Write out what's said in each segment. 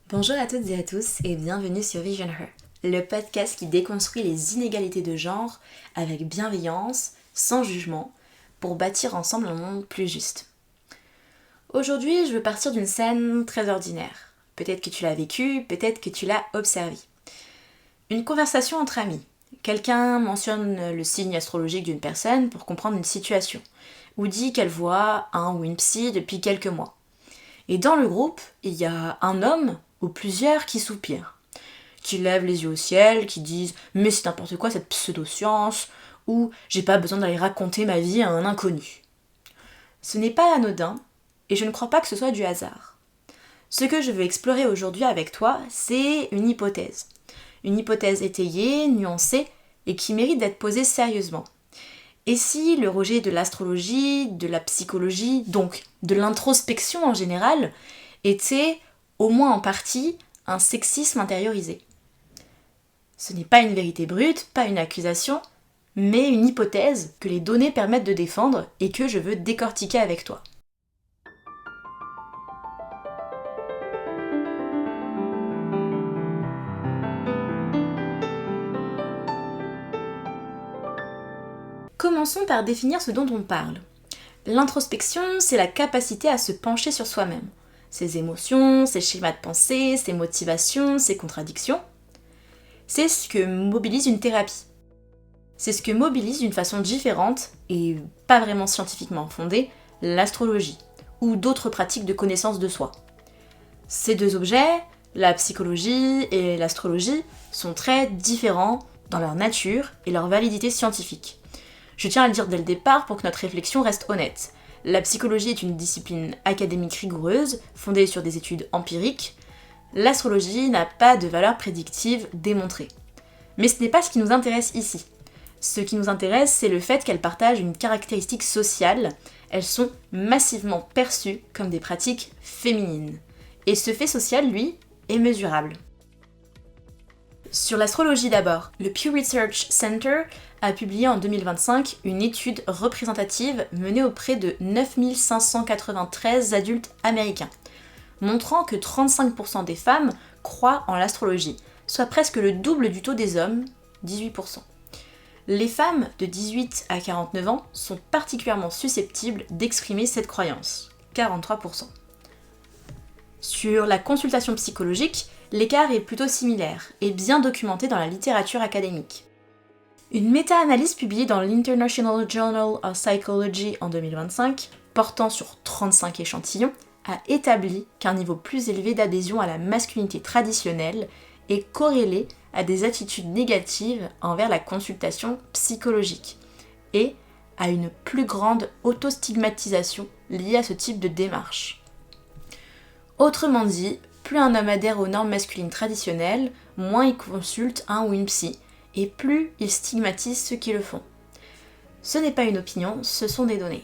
Bonjour à toutes et à tous et bienvenue sur Vision Her, le podcast qui déconstruit les inégalités de genre avec bienveillance, sans jugement, pour bâtir ensemble un monde plus juste. Aujourd'hui, je veux partir d'une scène très ordinaire. Peut-être que tu l'as vécue, peut-être que tu l'as observée. Une conversation entre amis. Quelqu'un mentionne le signe astrologique d'une personne pour comprendre une situation, ou dit qu'elle voit un ou une psy depuis quelques mois. Et dans le groupe, il y a un homme ou plusieurs qui soupirent, qui lèvent les yeux au ciel, qui disent « mais c'est n'importe quoi cette pseudo-science » ou « j'ai pas besoin d'aller raconter ma vie à un inconnu ». Ce n'est pas anodin, et je ne crois pas que ce soit du hasard. Ce que je veux explorer aujourd'hui avec toi, c'est une hypothèse. Une hypothèse étayée, nuancée, et qui mérite d'être posée sérieusement. Et si le rejet de l'astrologie, de la psychologie, donc de l'introspection en général, était, au moins en partie, un sexisme intériorisé? Ce n'est pas une vérité brute, pas une accusation, mais une hypothèse que les données permettent de défendre et que je veux décortiquer avec toi. Commençons par définir ce dont on parle. L'introspection, c'est la capacité à se pencher sur soi-même. Ses émotions, ses schémas de pensée, ses motivations, ses contradictions. C'est ce que mobilise une thérapie. C'est ce que mobilise d'une façon différente, et pas vraiment scientifiquement fondée, l'astrologie, ou d'autres pratiques de connaissance de soi. Ces deux objets, la psychologie et l'astrologie, sont très différents dans leur nature et leur validité scientifique. Je tiens à le dire dès le départ pour que notre réflexion reste honnête. La psychologie est une discipline académique rigoureuse, fondée sur des études empiriques. L'astrologie n'a pas de valeur prédictive démontrée. Mais ce n'est pas ce qui nous intéresse ici. Ce qui nous intéresse, c'est le fait qu'elles partagent une caractéristique sociale. Elles sont massivement perçues comme des pratiques féminines. Et ce fait social, lui, est mesurable. Sur l'astrologie d'abord, le Pew Research Center a publié en 2025 une étude représentative menée auprès de 9593 adultes américains, montrant que 35% des femmes croient en l'astrologie, soit presque le double du taux des hommes, 18%. Les femmes de 18 à 49 ans sont particulièrement susceptibles d'exprimer cette croyance, 43%. Sur la consultation psychologique, l'écart est plutôt similaire et bien documenté dans la littérature académique. Une méta-analyse publiée dans l'International Journal of Psychology en 2025, portant sur 35 échantillons, a établi qu'un niveau plus élevé d'adhésion à la masculinité traditionnelle est corrélé à des attitudes négatives envers la consultation psychologique et à une plus grande autostigmatisation liée à ce type de démarche. Autrement dit, plus un homme adhère aux normes masculines traditionnelles, moins il consulte un ou une psy, et plus il stigmatise ceux qui le font. Ce n'est pas une opinion, ce sont des données.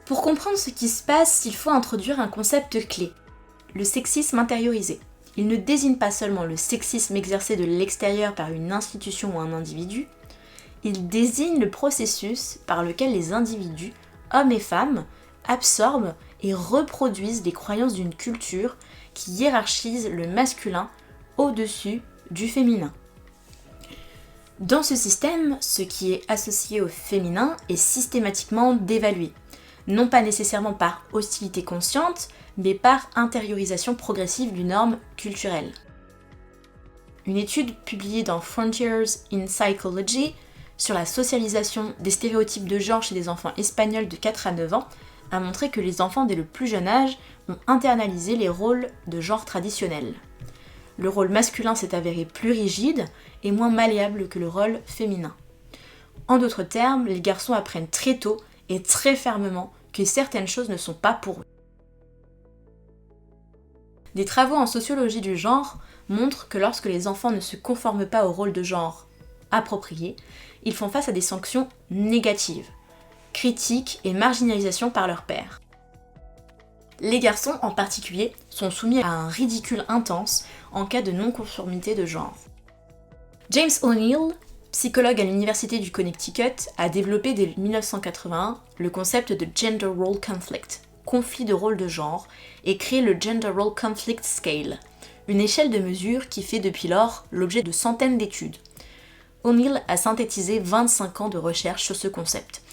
Pour comprendre ce qui se passe, il faut introduire un concept clé, le sexisme intériorisé. Il ne désigne pas seulement le sexisme exercé de l'extérieur par une institution ou un individu, il désigne le processus par lequel les individus, hommes et femmes, absorbent et reproduisent les croyances d'une culture qui hiérarchise le masculin au-dessus du féminin. Dans ce système, ce qui est associé au féminin est systématiquement dévalué, non pas nécessairement par hostilité consciente, mais par intériorisation progressive d'une norme culturelle. Une étude publiée dans Frontiers in Psychology sur la socialisation des stéréotypes de genre chez des enfants espagnols de 4 à 9 ans a montré que les enfants dès le plus jeune âge ont internalisé les rôles de genre traditionnels. Le rôle masculin s'est avéré plus rigide et moins malléable que le rôle féminin. En d'autres termes, les garçons apprennent très tôt et très fermement que certaines choses ne sont pas pour eux. Des travaux en sociologie du genre montrent que lorsque les enfants ne se conforment pas au rôle de genre approprié, ils font face à des sanctions négatives, critiques et marginalisation par leur père. Les garçons en particulier sont soumis à un ridicule intense en cas de non-conformité de genre. James O'Neill, psychologue à l'université du Connecticut, a développé dès 1981 le concept de gender role conflict, conflit de rôle de genre et créé le Gender Role Conflict Scale, une échelle de mesure qui fait depuis lors l'objet de centaines d'études. O'Neill a synthétisé 25 ans de recherche sur ce concept.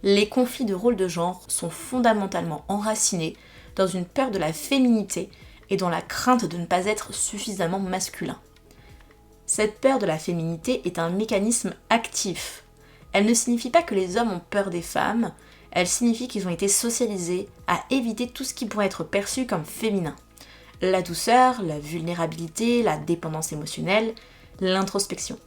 Les conflits de rôle de genre sont fondamentalement enracinés dans une peur de la féminité et dans la crainte de ne pas être suffisamment masculin. Cette peur de la féminité est un mécanisme actif. Elle ne signifie pas que les hommes ont peur des femmes, elle signifie qu'ils ont été socialisés à éviter tout ce qui pourrait être perçu comme féminin. La douceur, la vulnérabilité, la dépendance émotionnelle, l'introspection.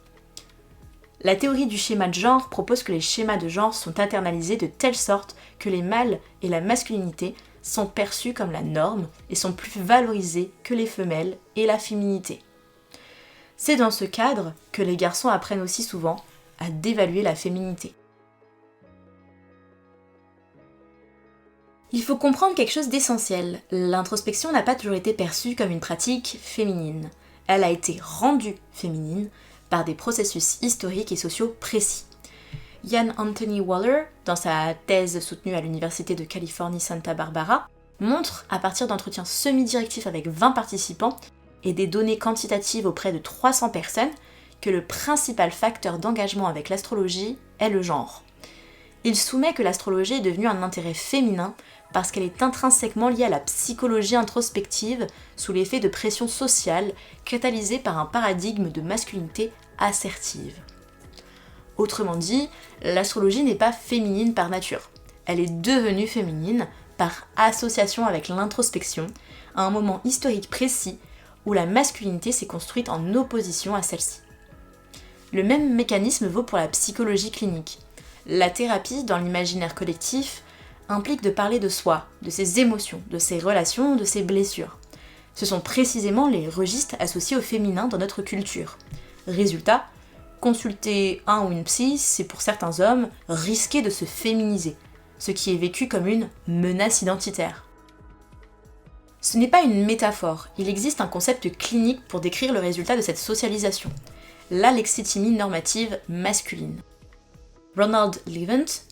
La théorie du schéma de genre propose que les schémas de genre sont internalisés de telle sorte que les mâles et la masculinité sont perçus comme la norme et sont plus valorisés que les femelles et la féminité. C'est dans ce cadre que les garçons apprennent aussi souvent à dévaluer la féminité. Il faut comprendre quelque chose d'essentiel. L'introspection n'a pas toujours été perçue comme une pratique féminine. Elle a été rendue féminine par des processus historiques et sociaux précis. Ian Anthony Waller, dans sa thèse soutenue à l'Université de Californie Santa Barbara, montre, à partir d'entretiens semi-directifs avec 20 participants et des données quantitatives auprès de 300 personnes, que le principal facteur d'engagement avec l'astrologie est le genre. Il soumet que l'astrologie est devenue un intérêt féminin parce qu'elle est intrinsèquement liée à la psychologie introspective sous l'effet de pression sociale catalysée par un paradigme de masculinité assertive. Autrement dit, l'astrologie n'est pas féminine par nature. Elle est devenue féminine par association avec l'introspection à un moment historique précis où la masculinité s'est construite en opposition à celle-ci. Le même mécanisme vaut pour la psychologie clinique. La thérapie, dans l'imaginaire collectif, implique de parler de soi, de ses émotions, de ses relations, de ses blessures. Ce sont précisément les registres associés au féminin dans notre culture. Résultat, consulter un ou une psy, c'est pour certains hommes risquer de se féminiser, ce qui est vécu comme une menace identitaire. Ce n'est pas une métaphore, il existe un concept clinique pour décrire le résultat de cette socialisation, l'alexithymie normative masculine. Ronald Levent,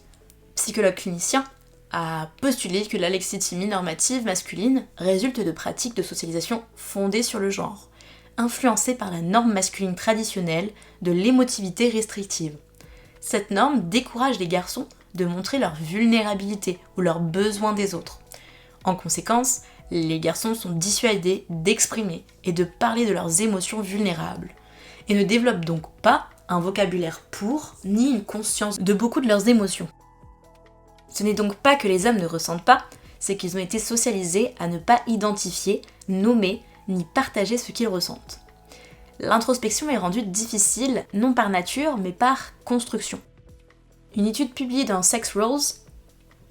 psychologue clinicien, a postulé que l'alexithymie normative masculine résulte de pratiques de socialisation fondées sur le genre, influencées par la norme masculine traditionnelle de l'émotivité restrictive. Cette norme décourage les garçons de montrer leur vulnérabilité ou leurs besoins des autres. En conséquence, les garçons sont dissuadés d'exprimer et de parler de leurs émotions vulnérables, et ne développent donc pas un vocabulaire pour, ni une conscience de beaucoup de leurs émotions. Ce n'est donc pas que les hommes ne ressentent pas, c'est qu'ils ont été socialisés à ne pas identifier, nommer, ni partager ce qu'ils ressentent. L'introspection est rendue difficile, non par nature, mais par construction. Une étude publiée dans Sex Roles,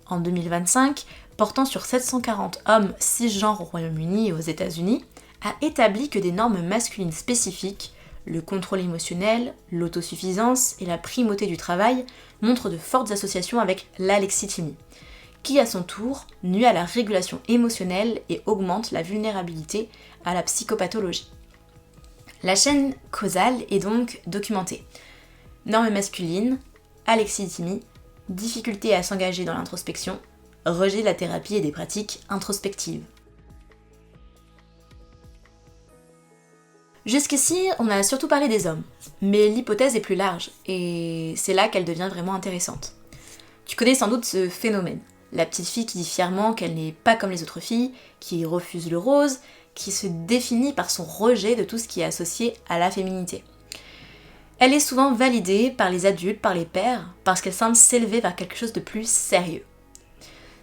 en 2025, portant sur 740 hommes cisgenres au Royaume-Uni et aux États-Unis, a établi que des normes masculines spécifiques, le contrôle émotionnel, l'autosuffisance et la primauté du travail, montrent de fortes associations avec l'alexithymie, qui à son tour nuit à la régulation émotionnelle et augmente la vulnérabilité à la psychopathologie. La chaîne causale est donc documentée. Normes masculines, alexithymie, difficulté à s'engager dans l'introspection, rejet de la thérapie et des pratiques introspectives. Jusqu'ici, on a surtout parlé des hommes, mais l'hypothèse est plus large, et c'est là qu'elle devient vraiment intéressante. Tu connais sans doute ce phénomène, la petite fille qui dit fièrement qu'elle n'est pas comme les autres filles, qui refuse le rose, qui se définit par son rejet de tout ce qui est associé à la féminité. Elle est souvent validée par les adultes, par les pères, parce qu'elle semble s'élever vers quelque chose de plus sérieux.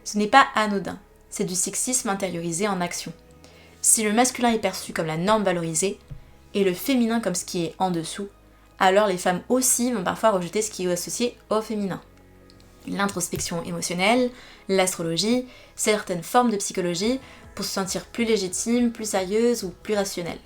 Ce n'est pas anodin, c'est du sexisme intériorisé en action. Si le masculin est perçu comme la norme valorisée, et le féminin comme ce qui est en dessous, alors les femmes aussi vont parfois rejeter ce qui est associé au féminin. L'introspection émotionnelle, l'astrologie, certaines formes de psychologie pour se sentir plus légitime, plus sérieuse ou plus rationnelle.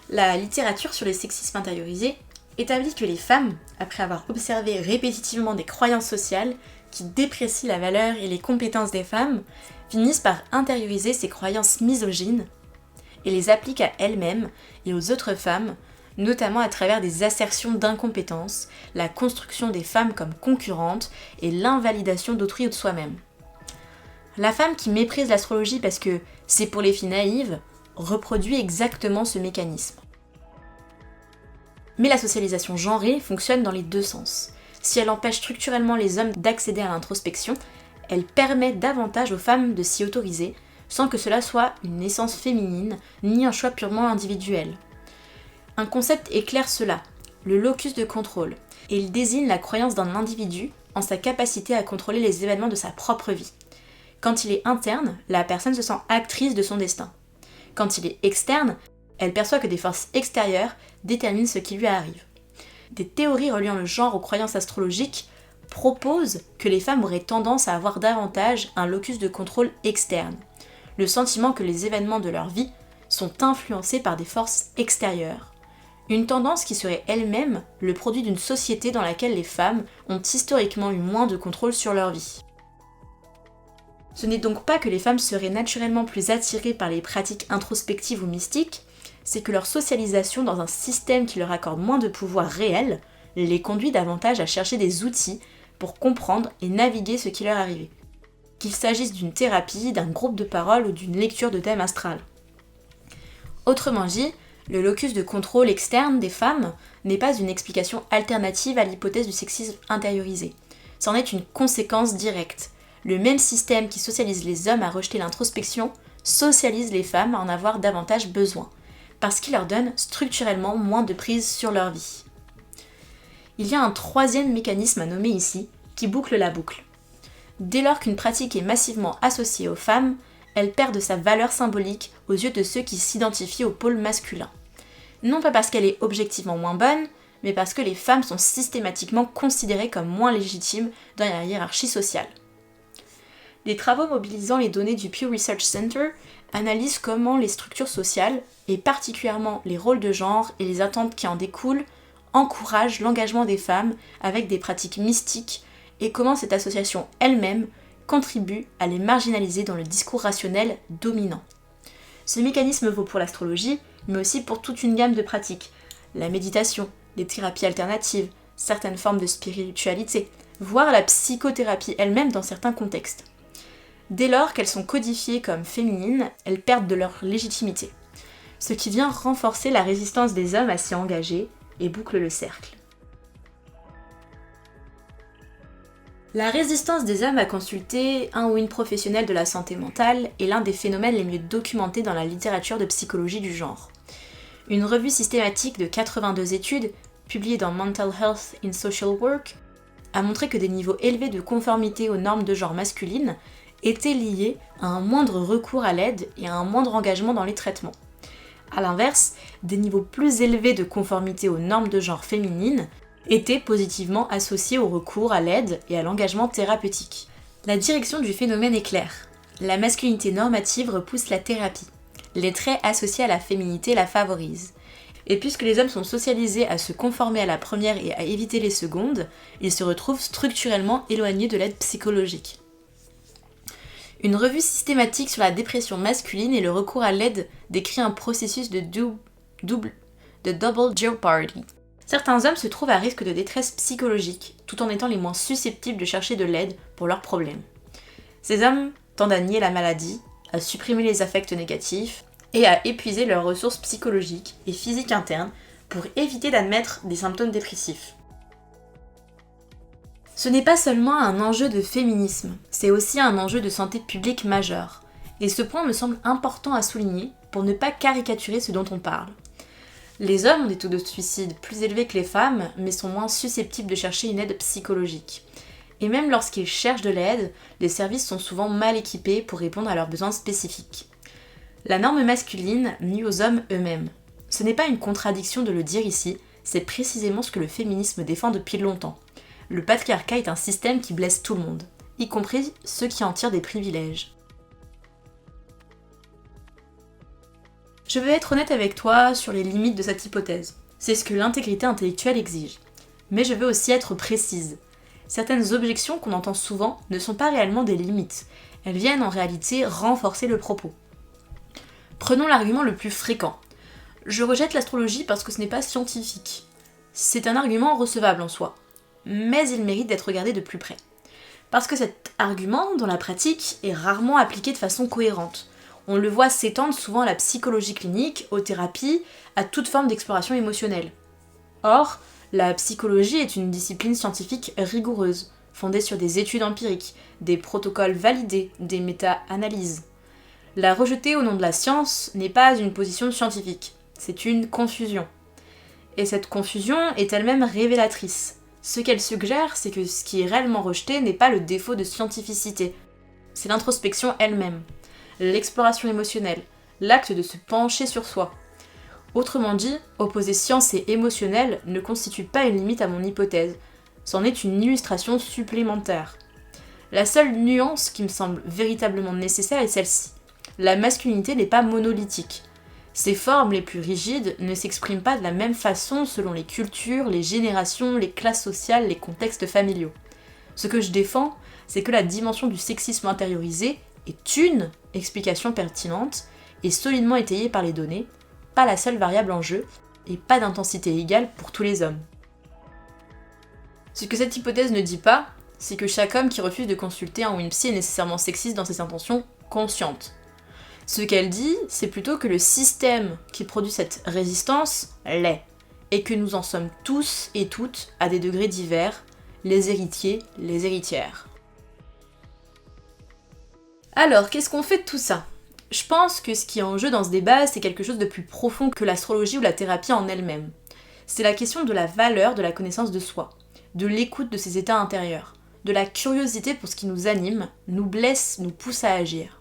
La littérature sur les sexismes intériorisés établit que les femmes, après avoir observé répétitivement des croyances sociales qui déprécient la valeur et les compétences des femmes, finissent par intérioriser ces croyances misogynes et les appliquent à elles-mêmes et aux autres femmes, notamment à travers des assertions d'incompétence, la construction des femmes comme concurrentes et l'invalidation d'autrui ou de soi-même. La femme qui méprise l'astrologie parce que c'est pour les filles naïves reproduit exactement ce mécanisme. Mais la socialisation genrée fonctionne dans les deux sens. Si elle empêche structurellement les hommes d'accéder à l'introspection, elle permet davantage aux femmes de s'y autoriser, sans que cela soit une naissance féminine, ni un choix purement individuel. Un concept éclaire cela, le locus de contrôle, et il désigne la croyance d'un individu en sa capacité à contrôler les événements de sa propre vie. Quand il est interne, la personne se sent actrice de son destin. Quand il est externe, elle perçoit que des forces extérieures déterminent ce qui lui arrive. Des théories reliant le genre aux croyances astrologiques proposent que les femmes auraient tendance à avoir davantage un locus de contrôle externe, le sentiment que les événements de leur vie sont influencés par des forces extérieures. Une tendance qui serait elle-même le produit d'une société dans laquelle les femmes ont historiquement eu moins de contrôle sur leur vie. Ce n'est donc pas que les femmes seraient naturellement plus attirées par les pratiques introspectives ou mystiques, c'est que leur socialisation dans un système qui leur accorde moins de pouvoir réel les conduit davantage à chercher des outils pour comprendre et naviguer ce qui leur arrivait. Qu'il s'agisse d'une thérapie, d'un groupe de parole ou d'une lecture de thème astral. Autrement dit, le locus de contrôle externe des femmes n'est pas une explication alternative à l'hypothèse du sexisme intériorisé. C'en est une conséquence directe. Le même système qui socialise les hommes à rejeter l'introspection socialise les femmes à en avoir davantage besoin, parce qu'il leur donne structurellement moins de prise sur leur vie. Il y a un troisième mécanisme à nommer ici, qui boucle la boucle. Dès lors qu'une pratique est massivement associée aux femmes, elle perd de sa valeur symbolique aux yeux de ceux qui s'identifient au pôle masculin. Non pas parce qu'elle est objectivement moins bonne, mais parce que les femmes sont systématiquement considérées comme moins légitimes dans la hiérarchie sociale. Les travaux mobilisant les données du Pew Research Center analysent comment les structures sociales, et particulièrement les rôles de genre et les attentes qui en découlent, encouragent l'engagement des femmes avec des pratiques mystiques et comment cette association elle-même contribue à les marginaliser dans le discours rationnel dominant. Ce mécanisme vaut pour l'astrologie, mais aussi pour toute une gamme de pratiques, la méditation, les thérapies alternatives, certaines formes de spiritualité, voire la psychothérapie elle-même dans certains contextes. Dès lors qu'elles sont codifiées comme féminines, elles perdent de leur légitimité, ce qui vient renforcer la résistance des hommes à s'y engager et boucle le cercle. La résistance des hommes à consulter un ou une professionnelle de la santé mentale est l'un des phénomènes les mieux documentés dans la littérature de psychologie du genre. Une revue systématique de 82 études, publiée dans Mental Health in Social Work, a montré que des niveaux élevés de conformité aux normes de genre masculines étaient liés à un moindre recours à l'aide et à un moindre engagement dans les traitements. A l'inverse, des niveaux plus élevés de conformité aux normes de genre féminines étaient positivement associés au recours à l'aide et à l'engagement thérapeutique. La direction du phénomène est claire. La masculinité normative repousse la thérapie. Les traits associés à la féminité la favorisent. Et puisque les hommes sont socialisés à se conformer à la première et à éviter les secondes, ils se retrouvent structurellement éloignés de l'aide psychologique. Une revue systématique sur la dépression masculine et le recours à l'aide décrit un processus de double jeopardy. Certains hommes se trouvent à risque de détresse psychologique, tout en étant les moins susceptibles de chercher de l'aide pour leurs problèmes. Ces hommes tendent à nier la maladie, à supprimer les affects négatifs et à épuiser leurs ressources psychologiques et physiques internes pour éviter d'admettre des symptômes dépressifs. Ce n'est pas seulement un enjeu de féminisme, c'est aussi un enjeu de santé publique majeur. Et ce point me semble important à souligner pour ne pas caricaturer ce dont on parle. Les hommes ont des taux de suicide plus élevés que les femmes, mais sont moins susceptibles de chercher une aide psychologique. Et même lorsqu'ils cherchent de l'aide, les services sont souvent mal équipés pour répondre à leurs besoins spécifiques. La norme masculine nuit aux hommes eux-mêmes. Ce n'est pas une contradiction de le dire ici, c'est précisément ce que le féminisme défend depuis longtemps. Le patriarcat est un système qui blesse tout le monde, y compris ceux qui en tirent des privilèges. Je veux être honnête avec toi sur les limites de cette hypothèse. C'est ce que l'intégrité intellectuelle exige. Mais je veux aussi être précise. Certaines objections qu'on entend souvent ne sont pas réellement des limites. Elles viennent en réalité renforcer le propos. Prenons l'argument le plus fréquent. Je rejette l'astrologie parce que ce n'est pas scientifique. C'est un argument recevable en soi, mais il mérite d'être regardé de plus près. Parce que cet argument, dans la pratique, est rarement appliqué de façon cohérente. On le voit s'étendre souvent à la psychologie clinique, aux thérapies, à toute forme d'exploration émotionnelle. Or, la psychologie est une discipline scientifique rigoureuse, fondée sur des études empiriques, des protocoles validés, des méta-analyses. La rejeter au nom de la science n'est pas une position scientifique, c'est une confusion. Et cette confusion est elle-même révélatrice. Ce qu'elle suggère, c'est que ce qui est réellement rejeté n'est pas le défaut de scientificité, c'est l'introspection elle-même, l'exploration émotionnelle, l'acte de se pencher sur soi. Autrement dit, opposer science et émotionnel ne constitue pas une limite à mon hypothèse, c'en est une illustration supplémentaire. La seule nuance qui me semble véritablement nécessaire est celle-ci. La masculinité n'est pas monolithique. Ses formes les plus rigides ne s'expriment pas de la même façon selon les cultures, les générations, les classes sociales, les contextes familiaux. Ce que je défends, c'est que la dimension du sexisme intériorisé est une explication pertinente et solidement étayée par les données, pas la seule variable en jeu, et pas d'intensité égale pour tous les hommes. Ce que cette hypothèse ne dit pas, c'est que chaque homme qui refuse de consulter un ou une psy est nécessairement sexiste dans ses intentions conscientes. Ce qu'elle dit, c'est plutôt que le système qui produit cette résistance l'est, et que nous en sommes tous et toutes à des degrés divers, les héritiers, les héritières. Alors, qu'est-ce qu'on fait de tout ça ? Je pense que ce qui est en jeu dans ce débat, c'est quelque chose de plus profond que l'astrologie ou la thérapie en elle-même. C'est la question de la valeur de la connaissance de soi, de l'écoute de ses états intérieurs, de la curiosité pour ce qui nous anime, nous blesse, nous pousse à agir.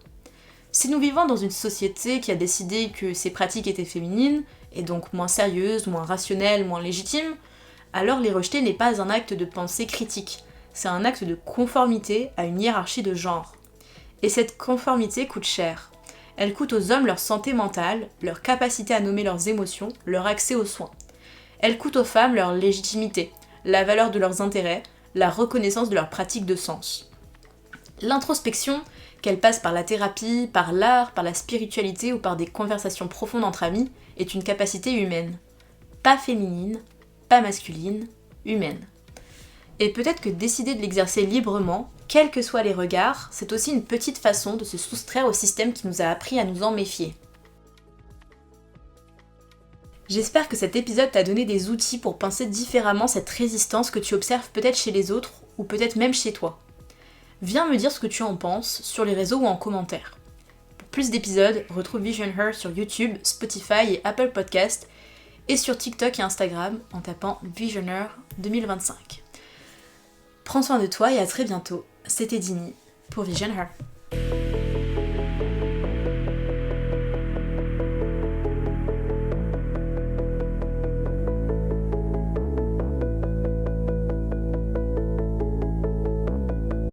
Si nous vivons dans une société qui a décidé que ces pratiques étaient féminines, et donc moins sérieuses, moins rationnelles, moins légitimes, alors les rejeter n'est pas un acte de pensée critique, c'est un acte de conformité à une hiérarchie de genre. Et cette conformité coûte cher. Elle coûte aux hommes leur santé mentale, leur capacité à nommer leurs émotions, leur accès aux soins. Elle coûte aux femmes leur légitimité, la valeur de leurs intérêts, la reconnaissance de leurs pratiques de sens. L'introspection, qu'elle passe par la thérapie, par l'art, par la spiritualité ou par des conversations profondes entre amis, est une capacité humaine. Pas féminine, pas masculine, humaine. Et peut-être que décider de l'exercer librement, quels que soient les regards, c'est aussi une petite façon de se soustraire au système qui nous a appris à nous en méfier. J'espère que cet épisode t'a donné des outils pour penser différemment cette résistance que tu observes peut-être chez les autres ou peut-être même chez toi. Viens me dire ce que tu en penses sur les réseaux ou en commentaire. Pour plus d'épisodes, retrouve Vision Her sur YouTube, Spotify et Apple Podcast et sur TikTok et Instagram en tapant Vision Her 2025. Prends soin de toi et à très bientôt. C'était Dini pour Vision Her.